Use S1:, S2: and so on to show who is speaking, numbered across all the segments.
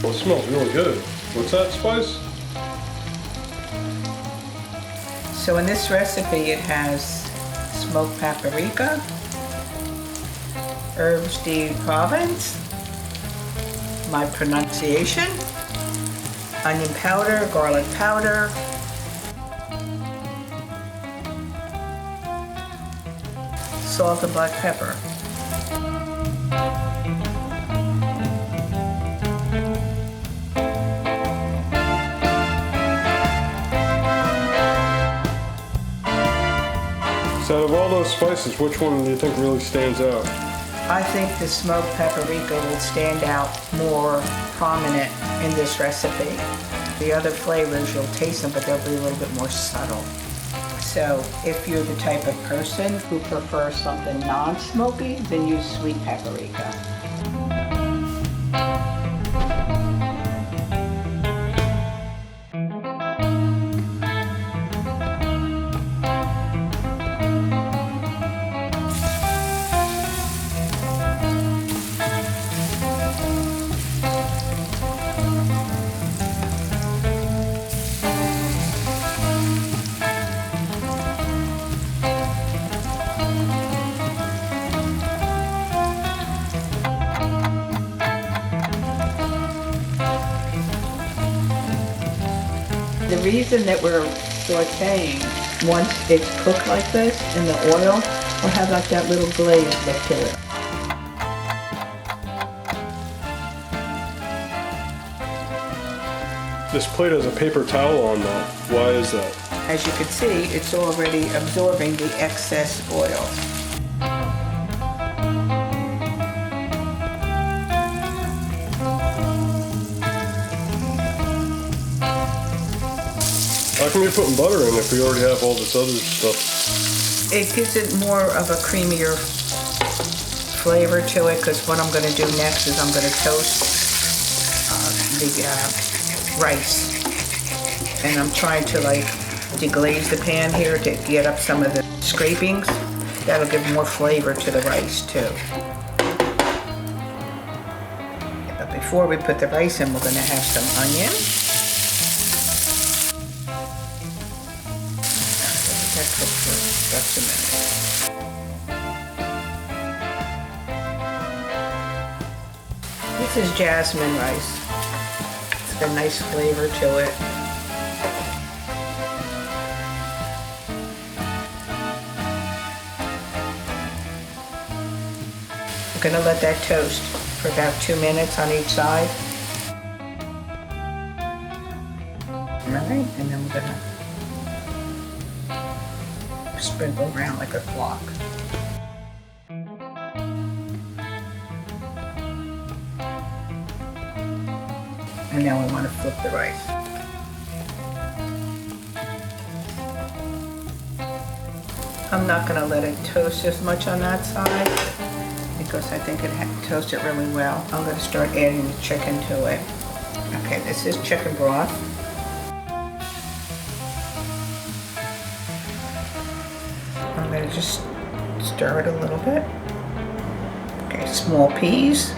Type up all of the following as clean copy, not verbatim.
S1: Well, it smells really good. What's that spice?
S2: So in this recipe it has smoked paprika, herbes de Provence, my pronunciation, onion powder, garlic powder, salt and black pepper.
S1: So out of all those spices, which one do you think really stands out?
S2: I think the smoked paprika will stand out more prominent in this recipe. The other flavors, you'll taste them, but they'll be a little bit more subtle. So if you're the type of person who prefers something non-smoky, then use sweet paprika. The reason that we're sauteing, once it's cooked like this in the oil, will have like that little glaze look to it.
S1: This plate has a paper towel on that. Why is that?
S2: As you can see, it's already absorbing the excess oil.
S1: How come you're putting butter in if we already have all this other stuff?
S2: It gives it more of a creamier flavor to it, because what I'm going to do next is I'm going to toast the rice. And I'm trying to like deglaze the pan here to get up some of the scrapings. That'll give more flavor to the rice too. But before we put the rice in, we're going to have some onion. That cook for about 2 minutes. This is jasmine rice. It's got a nice flavor to it. I'm gonna let that toast for about 2 minutes on each side. All right, and then we're gonna sprinkle around like a clock. And now we want to flip the rice. I'm not going to let it toast as much on that side because I think it toasts it really well. I'm going to start adding the chicken to it. Okay, this is chicken broth. I'm going to just stir it a little bit. Okay, small peas.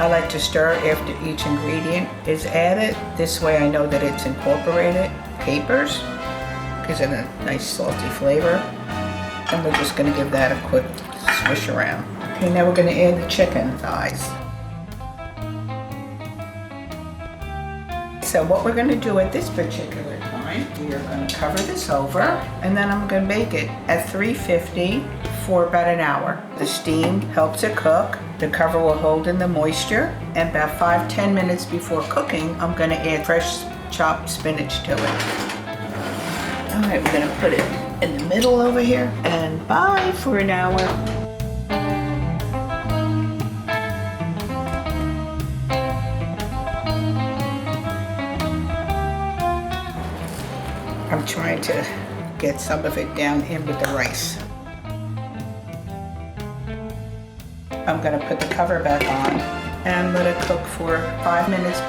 S2: I like to stir after each ingredient is added. This way I know that it's incorporated. Capers gives it a nice salty flavor. And we're just going to give that a quick swish around. Okay, now we're going to add the chicken thighs. So what we're going to do at this particular time, we are going to cover this over, and then I'm going to bake it at 350 for about an hour. The steam helps it cook. The cover will hold in the moisture, and about 5-10 minutes before cooking, I'm going to add fresh chopped spinach to it. All right, we're going to put it in the middle over here, and bye for an hour. I'm trying to get some of it down in with the rice. I'm going to put the cover back on and let it cook for 5 minutes.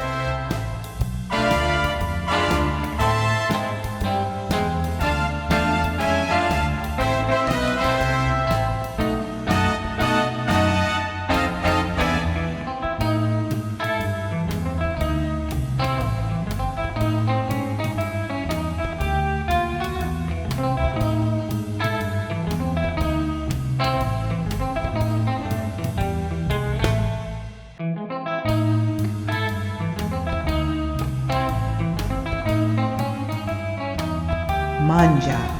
S2: manja.